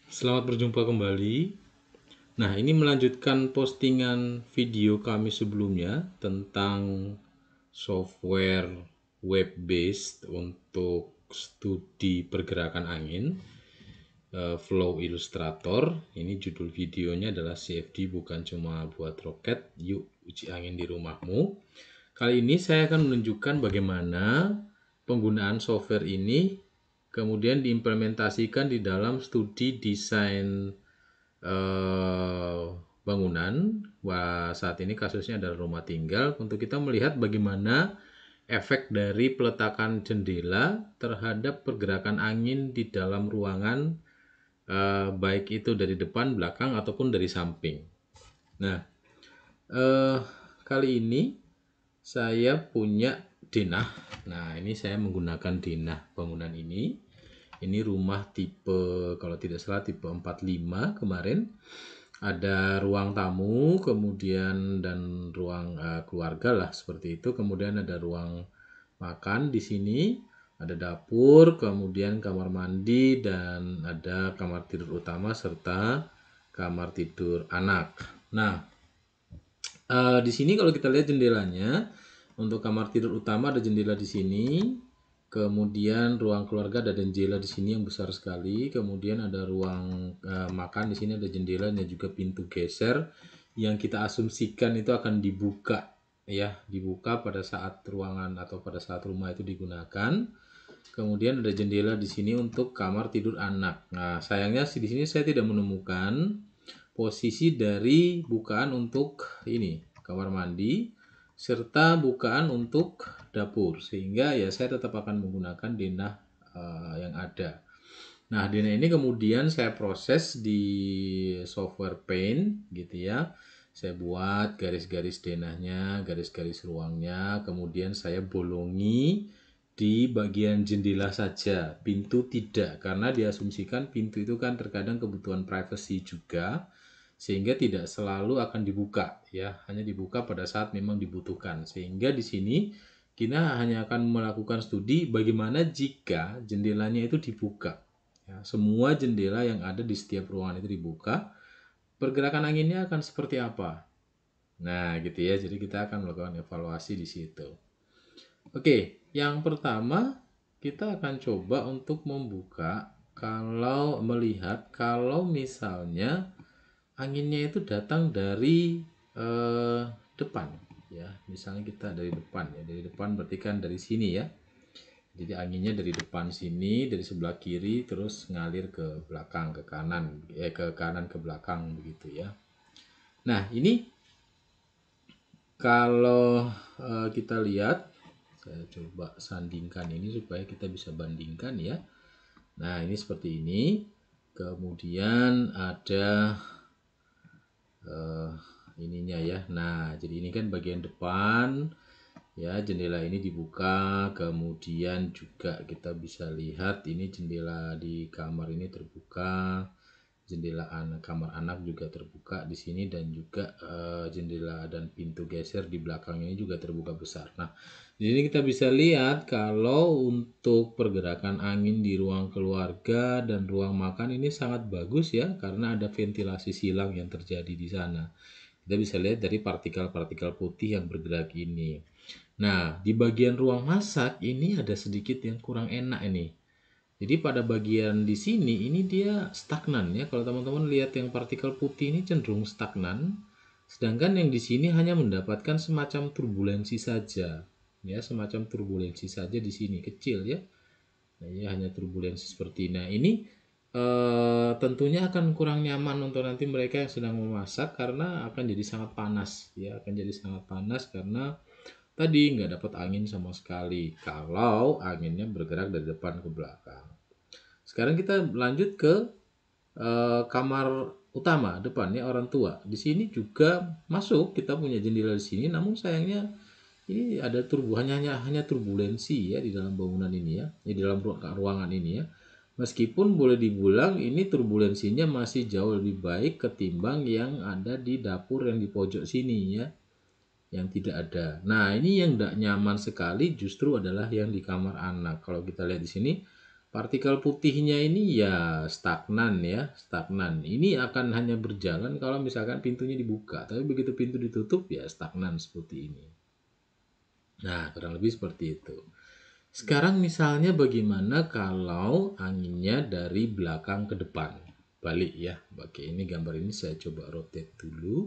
Selamat berjumpa kembali. Nah, ini melanjutkan postingan video kami sebelumnya tentang software web based untuk studi pergerakan angin, Flow Illustrator. Ini judul videonya adalah CFD bukan cuma buat roket, yuk uji angin di rumahmu. Kali ini saya akan menunjukkan bagaimana penggunaan software ini kemudian diimplementasikan di dalam studi desain bangunan. Wah, saat ini kasusnya adalah rumah tinggal. Untuk kita melihat bagaimana efek dari peletakan jendela terhadap pergerakan angin di dalam ruangan, baik itu dari depan, belakang, ataupun dari samping. Nah, eh, kali ini saya punya denah. Nah, ini saya menggunakan denah bangunan ini. Ini rumah tipe, kalau tidak salah tipe 45 kemarin. Ada ruang tamu, kemudian dan ruang keluarga lah seperti itu. Kemudian ada ruang makan di sini, ada dapur, kemudian kamar mandi dan ada kamar tidur utama serta kamar tidur anak. Nah, di sini kalau kita lihat jendelanya, untuk kamar tidur utama ada jendela di sini. Kemudian ruang keluarga ada jendela di sini yang besar sekali. Kemudian ada ruang makan di sini ada jendela dan juga pintu geser yang kita asumsikan itu akan dibuka, ya, dibuka pada saat ruangan atau pada saat rumah itu digunakan. Kemudian ada jendela di sini untuk kamar tidur anak. Nah, sayangnya di sini saya tidak menemukan posisi dari bukaan untuk ini kamar mandi serta bukaan untuk dapur, sehingga ya saya tetap akan menggunakan denah yang ada. Nah, denah ini kemudian saya proses di software Paint gitu ya. Saya buat garis-garis denahnya, garis-garis ruangnya, kemudian saya bolongi di bagian jendela saja, pintu tidak, karena diasumsikan pintu itu kan terkadang kebutuhan privacy juga, sehingga tidak selalu akan dibuka, ya, hanya dibuka pada saat memang dibutuhkan. Sehingga di sini kita hanya akan melakukan studi bagaimana jika jendelanya itu dibuka. Ya, semua jendela yang ada di setiap ruangan itu dibuka, pergerakan anginnya akan seperti apa. Nah, gitu ya. Jadi kita akan melakukan evaluasi di situ. Oke, yang pertama kita akan coba untuk membuka kalau melihat kalau misalnya anginnya itu datang dari depan, ya. Misalnya kita dari depan, ya, dari depan berarti kan dari sini, ya. Jadi anginnya dari depan sini, dari sebelah kiri terus ngalir ke belakang, ke kanan, ke kanan ke belakang begitu ya. Nah, ini kalau kita lihat, saya coba sandingkan ini supaya kita bisa bandingkan ya. Nah, ini seperti ini. Kemudian ada ininya ya. Nah, jadi ini kan bagian depan ya, jendela ini dibuka, kemudian juga kita bisa lihat ini jendela di kamar ini terbuka, jendela kamar anak juga terbuka di sini, dan juga jendela dan pintu geser di belakang ini juga terbuka besar. Nah, di sini kita bisa lihat kalau untuk pergerakan angin di ruang keluarga dan ruang makan ini sangat bagus ya, karena ada ventilasi silang yang terjadi di sana. Kita bisa lihat dari partikel-partikel putih yang bergerak ini. Nah, di bagian ruang masak ini ada sedikit yang kurang enak ini. Jadi pada bagian di sini ini dia stagnan ya. Kalau teman-teman lihat yang partikel putih ini cenderung stagnan, sedangkan yang di sini hanya mendapatkan semacam turbulensi saja. Ya, semacam turbulensi saja di sini kecil ya. Nah, ya hanya turbulensi seperti ini. Nah, ini tentunya akan kurang nyaman untuk nanti mereka yang sedang memasak karena akan jadi sangat panas ya, akan jadi sangat panas karena tadi nggak dapat angin sama sekali kalau anginnya bergerak dari depan ke belakang. Sekarang kita lanjut ke kamar utama depan ya, orang tua. Di sini juga masuk, kita punya jendela di sini, namun sayangnya ini ada hanya turbulensi ya di dalam bangunan ini ya, di dalam ruangan ini ya. Meskipun boleh dibilang ini turbulensinya masih jauh lebih baik ketimbang yang ada di dapur yang di pojok sini ya, yang tidak ada. Nah, ini yang tidak nyaman sekali justru adalah yang di kamar anak. Kalau kita lihat di sini, partikel putihnya ini ya stagnan ya, stagnan. Ini akan hanya berjalan kalau misalkan pintunya dibuka, tapi begitu pintu ditutup ya stagnan seperti ini. Nah, kurang lebih seperti itu. Sekarang misalnya bagaimana kalau anginnya dari belakang ke depan? Balik ya. Oke, ini gambar ini saya coba rotate dulu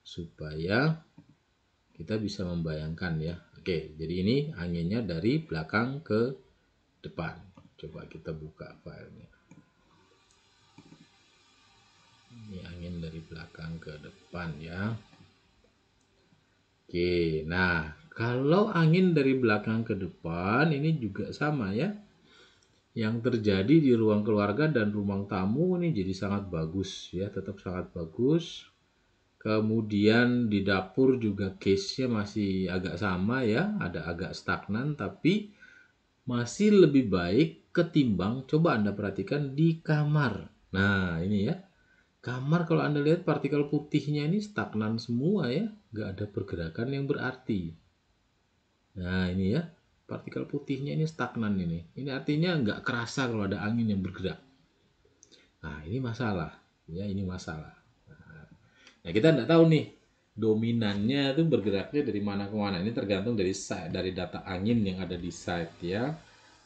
supaya kita bisa membayangkan ya. Oke, jadi ini anginnya dari belakang ke depan. Coba kita buka filenya. Ini angin dari belakang ke depan ya. Oke, nah kalau angin dari belakang ke depan ini juga sama ya. Yang terjadi di ruang keluarga dan ruang tamu ini jadi sangat bagus ya, tetap sangat bagus. Kemudian di dapur juga case-nya masih agak sama ya, ada agak stagnan tapi masih lebih baik ketimbang coba Anda perhatikan di kamar. Nah, ini ya. Kamar kalau Anda lihat partikel putihnya ini stagnan semua ya, nggak ada pergerakan yang berarti. Nah, ini ya. Partikel putihnya ini stagnan ini. Ini artinya nggak kerasa kalau ada angin yang bergerak. Nah, ini masalah. Ya, ini masalah. Nah, kita nggak tahu nih dominannya itu bergeraknya dari mana ke mana. Ini tergantung dari data angin yang ada di site ya.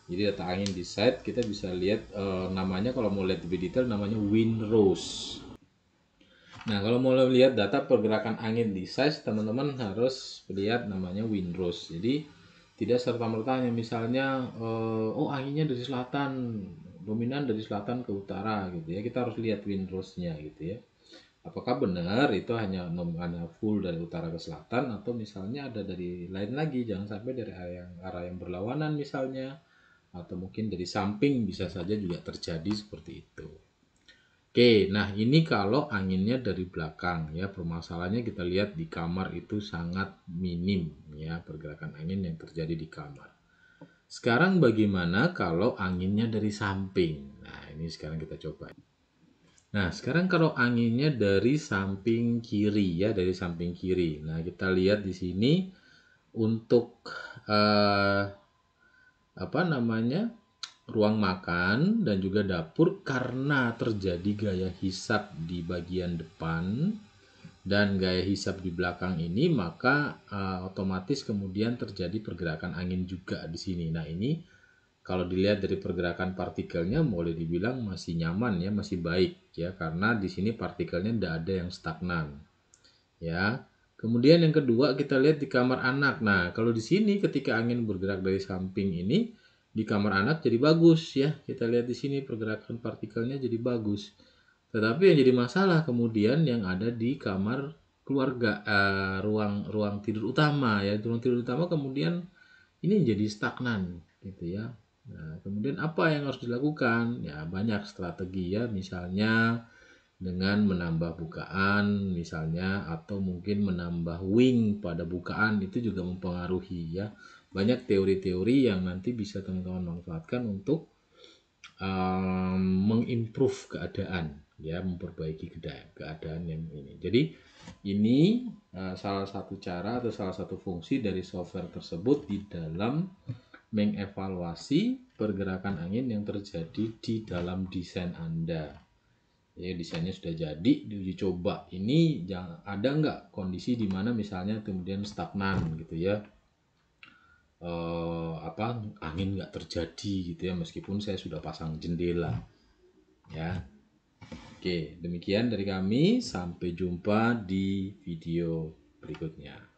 Jadi data angin di site kita bisa lihat namanya, kalau mau lihat lebih detail namanya windrows. Nah, kalau mau lihat data pergerakan angin di site, teman-teman harus lihat namanya windrows. Jadi tidak serta-merta misalnya oh anginnya dari selatan, dominan dari selatan ke utara gitu ya. Kita harus lihat windrowsnya gitu ya. Apakah benar itu hanya full dari utara ke selatan, atau misalnya ada dari lain lagi, jangan sampai dari arah yang berlawanan misalnya, atau mungkin dari samping bisa saja juga terjadi seperti itu. Oke, nah ini kalau anginnya dari belakang ya, permasalahannya kita lihat di kamar itu sangat minim ya pergerakan angin yang terjadi di kamar. Sekarang bagaimana kalau anginnya dari samping? Nah, ini sekarang kita coba. Nah, sekarang kalau anginnya dari samping kiri ya, dari samping kiri. Nah, kita lihat di sini untuk apa namanya? Ruang makan dan juga dapur, karena terjadi gaya hisap di bagian depan dan gaya hisap di belakang ini, maka otomatis kemudian terjadi pergerakan angin juga di sini. Nah, ini kalau dilihat dari pergerakan partikelnya boleh dibilang masih nyaman ya, masih baik ya, karena di sini partikelnya tidak ada yang stagnan ya. Kemudian yang kedua kita lihat di kamar anak. Nah, kalau di sini ketika angin bergerak dari samping ini, di kamar anak jadi bagus ya. Kita lihat di sini pergerakan partikelnya jadi bagus. Tetapi yang jadi masalah kemudian yang ada di kamar keluarga, ruang tidur utama ya. Ruang tidur utama kemudian ini jadi stagnan gitu ya. Nah, kemudian apa yang harus dilakukan? Ya, banyak strategi ya, misalnya dengan menambah bukaan misalnya, atau mungkin menambah wing pada bukaan, itu juga mempengaruhi ya. Banyak teori-teori yang nanti bisa teman-teman manfaatkan untuk mengimprove keadaan ya, memperbaiki keadaan yang ini. Jadi ini salah satu cara atau salah satu fungsi dari software tersebut di dalam mengevaluasi pergerakan angin yang terjadi di dalam desain Anda. Ya, desainnya sudah jadi, diuji coba. Ini ada nggak kondisi di mana misalnya kemudian stagnan gitu ya, angin nggak terjadi gitu ya, meskipun saya sudah pasang jendela ya. Oke, demikian dari kami, sampai jumpa di video berikutnya.